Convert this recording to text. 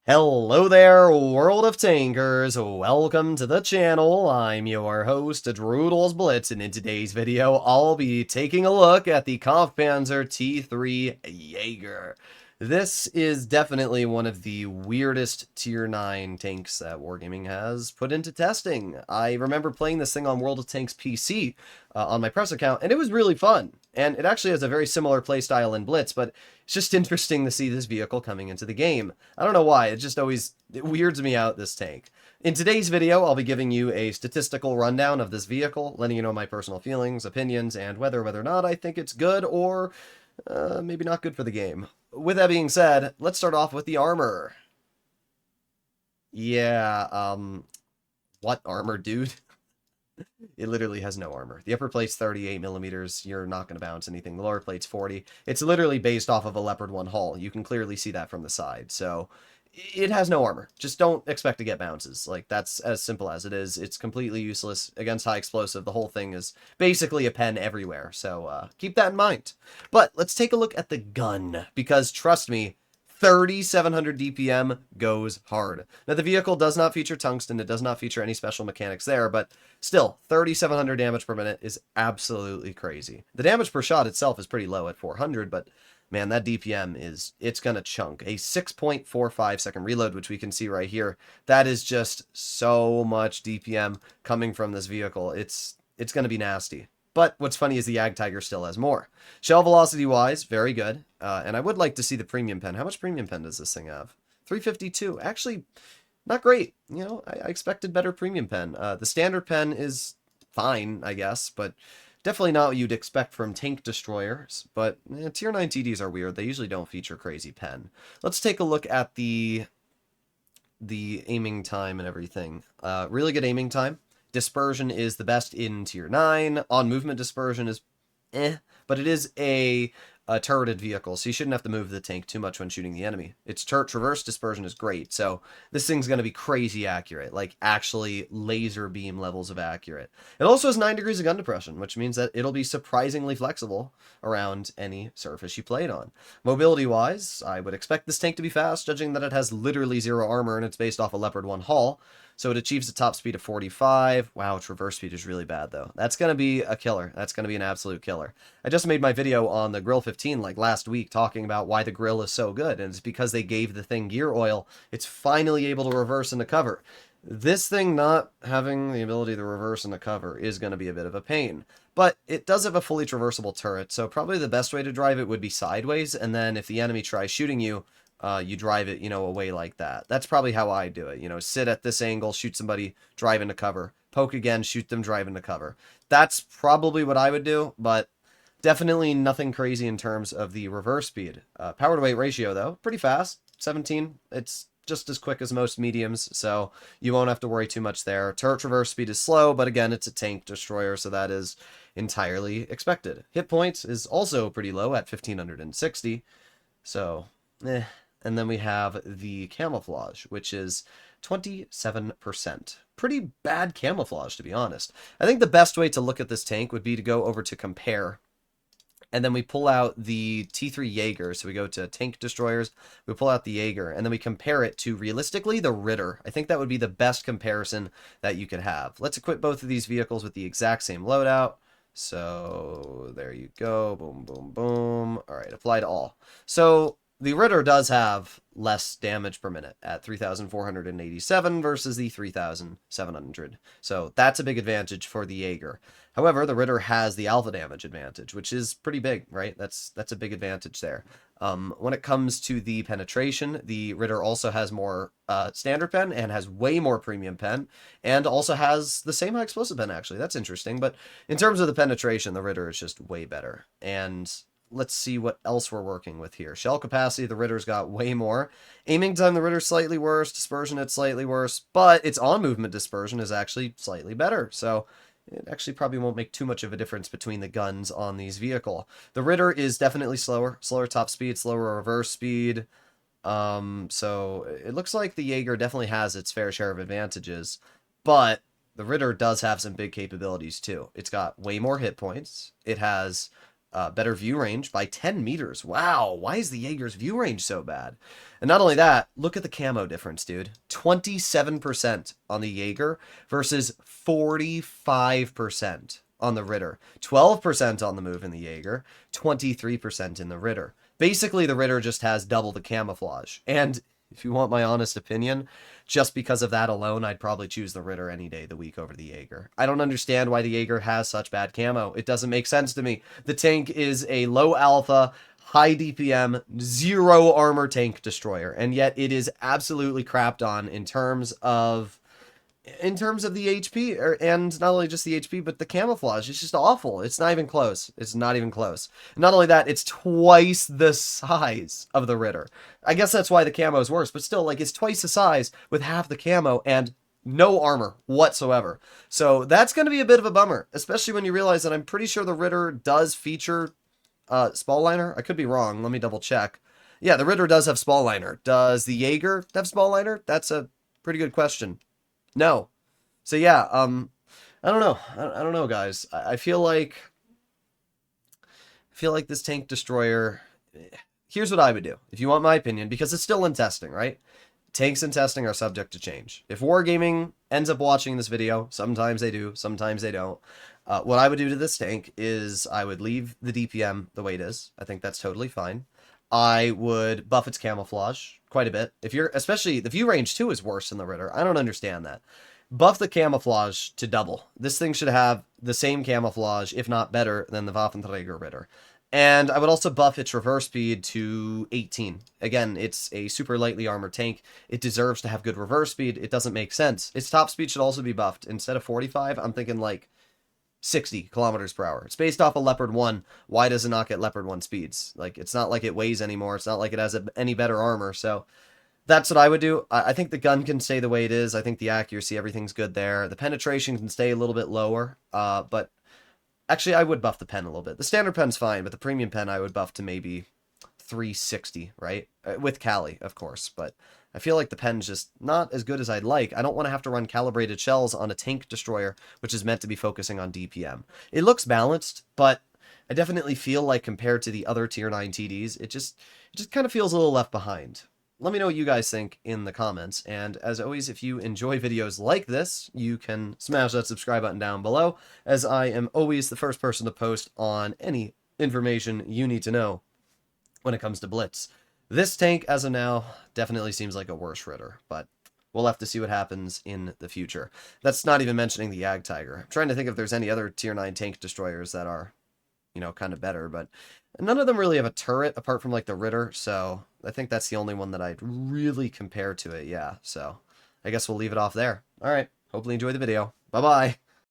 Hello there, world of tankers. Welcome to the channel. I'm your host, Droodles Blitz, and in today's video, I'll be taking a look at the Kampfpanzer T3 Jaeger. This is definitely one of the weirdest Tier 9 tanks that Wargaming has put into testing. I remember playing this thing on World of Tanks PC on my press account, and it was really fun. And it actually has a very similar playstyle in Blitz, but it's just interesting to see this vehicle coming into the game. I don't know why, it weirds me out, this tank. In today's video, I'll be giving you a statistical rundown of this vehicle, letting you know my personal feelings, opinions, and whether or not I think it's good or maybe not good for the game. With that being said, let's start off with the armor. Yeah, what armor, dude? It literally has no armor. The upper plate's 38 millimeters. You're not going to bounce anything. The lower plate's 40. It's literally based off of a Leopard 1 hull. You can clearly see that from the side. So it has no armor. Just don't expect to get bounces. Like, that's as simple as it is. It's completely useless against high explosive. The whole thing is basically a pen everywhere. So keep that in mind. But let's take a look at the gun. Because trust me, 3,700 DPM goes hard. Now, the vehicle does not feature tungsten. It does not feature any special mechanics there, but still, 3,700 damage per minute is absolutely crazy. The damage per shot itself is pretty low at 400, but man, that DPM it's going to chunk. A 6.45 second reload, which we can see right here, that is just so much DPM coming from this vehicle. It's going to be nasty. But what's funny is the JAG still has more. Shell velocity-wise, very good. And I would like to see the premium pen. How much premium pen does this thing have? 352. Actually, not great. You know, I expected better premium pen. The standard pen is fine, I guess, but definitely not what you'd expect from tank destroyers. But Tier 9 TDs are weird. They usually don't feature crazy pen. Let's take a look at the aiming time and everything. Really good aiming time. Dispersion is the best in Tier 9. On movement dispersion is but it is a turreted vehicle, so you shouldn't have to move the tank too much when shooting the enemy. Its turret traverse dispersion is great, so this thing's going to be crazy accurate, like actually laser beam levels of accurate. It also has 9 degrees of gun depression, which means that it'll be surprisingly flexible around any surface you play it on. Mobility-wise, I would expect this tank to be fast, judging that it has literally 0 armor and it's based off a Leopard 1 hull. So it achieves a top speed of 45. Wow, traverse speed is really bad, though. That's going to be a killer. That's going to be an absolute killer. I just made my video on the Grill 15 like last week talking about why the grill is so good, and it's because they gave the thing gear oil. It's finally able to reverse into cover. This thing not having the ability to reverse into cover is going to be a bit of a pain. But it does have a fully traversable turret, so probably the best way to drive it would be sideways, and then if the enemy tries shooting you, you drive it, away like that. That's probably how I do it. Sit at this angle, shoot somebody, drive into cover. Poke again, shoot them, drive into cover. That's probably what I would do, but definitely nothing crazy in terms of the reverse speed. Power to weight ratio, though, pretty fast. 17. It's just as quick as most mediums, so you won't have to worry too much there. Turret traverse speed is slow, but again, it's a tank destroyer, so that is entirely expected. Hit points is also pretty low at 1,560, so And then we have the camouflage, which is 27%. Pretty bad camouflage, to be honest. I think the best way to look at this tank would be to go over to compare. And then we pull out the T3 Jaeger. So we go to tank destroyers, we pull out the Jaeger, and then we compare it to, realistically, the Ritter. I think that would be the best comparison that you could have. Let's equip both of these vehicles with the exact same loadout. So there you go. Boom, boom, boom. All right, apply to all. So the Ritter does have less damage per minute at 3,487 versus the 3,700. So that's a big advantage for the Jaeger. However, the Ritter has the alpha damage advantage, which is pretty big, right? That's a big advantage there. When it comes to the penetration, the Ritter also has more standard pen and has way more premium pen, and also has the same high explosive pen, actually. That's interesting. But in terms of the penetration, the Ritter is just way better. And let's see what else we're working with here. Shell capacity, the Ritter's got way more. Aiming time, the Ritter's slightly worse. Dispersion, it's slightly worse. But its on-movement dispersion is actually slightly better. So it actually probably won't make too much of a difference between the guns on these vehicles. The Ritter is definitely slower. Slower top speed, slower reverse speed. So it looks like the Jaeger definitely has its fair share of advantages. But the Ritter does have some big capabilities too. It's got way more hit points. It has better view range by 10 meters. Wow, why is the Jaeger's view range so bad? And not only that, look at the camo difference, dude. 27% on the Jaeger versus 45% on the Ritter. 12% on the move in the Jaeger, 23% in the Ritter. Basically, the Ritter just has double the camouflage. And if you want my honest opinion, just because of that alone, I'd probably choose the Ritter any day of the week over the Jaeger. I don't understand why the Jaeger has such bad camo. It doesn't make sense to me. The tank is a low alpha, high DPM, zero armor tank destroyer, and yet it is absolutely crapped on in terms of the HP, and not only just the HP, but the camouflage. It's just awful. It's not even close. It's not even close. Not only that, it's twice the size of the Ritter. I guess that's why the camo is worse, but still, like, it's twice the size with half the camo and no armor whatsoever. So that's going to be a bit of a bummer, especially when you realize that I'm pretty sure the Ritter does feature spall liner. I could be wrong. Let me double check. Yeah, the Ritter does have spall liner. Does the Jaeger have spall liner? That's a pretty good question. No. So yeah, I don't know. I don't know, guys. I feel like this tank destroyer. Here's what I would do, if you want my opinion, because it's still in testing, right? Tanks in testing are subject to change. If Wargaming ends up watching this video, sometimes they do, sometimes they don't. What I would do to this tank is I would leave the DPM the way it is. I think that's totally fine. I would buff its camouflage quite a bit. Especially the view range too is worse than the Ritter. I don't understand that. Buff the camouflage to double. This thing should have the same camouflage, if not better, than the Waffenträger Ritter. And I would also buff its reverse speed to 18. Again, it's a super lightly armored tank. It deserves to have good reverse speed. It doesn't make sense. Its top speed should also be buffed. Instead of 45, I'm thinking like 60 kilometers per hour. It's based off of Leopard 1. Why does it not get Leopard 1 speeds? Like, it's not like it weighs anymore. It's not like it has any better armor. So that's what I would do. I think the gun can stay the way it is. I think the accuracy, everything's good there. The penetration can stay a little bit lower. But actually, I would buff the pen a little bit. The standard pen's fine, but the premium pen I would buff to maybe 360, right? With Cali, of course. But I feel like the pen's just not as good as I'd like. I don't want to have to run calibrated shells on a tank destroyer, which is meant to be focusing on DPM. It looks balanced, but I definitely feel like compared to the other Tier 9 TDs, it just kind of feels a little left behind. Let me know what you guys think in the comments, and as always, if you enjoy videos like this, you can smash that subscribe button down below, as I am always the first person to post on any information you need to know when it comes to Blitz. This tank, as of now, definitely seems like a worse Ritter, but we'll have to see what happens in the future. That's not even mentioning the JAGER. I'm trying to think if there's any other Tier 9 tank destroyers that are, you know, kind of better, but none of them really have a turret apart from like the Ritter, so I think that's the only one that I'd really compare to it, yeah. So I guess we'll leave it off there. All right, hopefully enjoy the video. Bye-bye.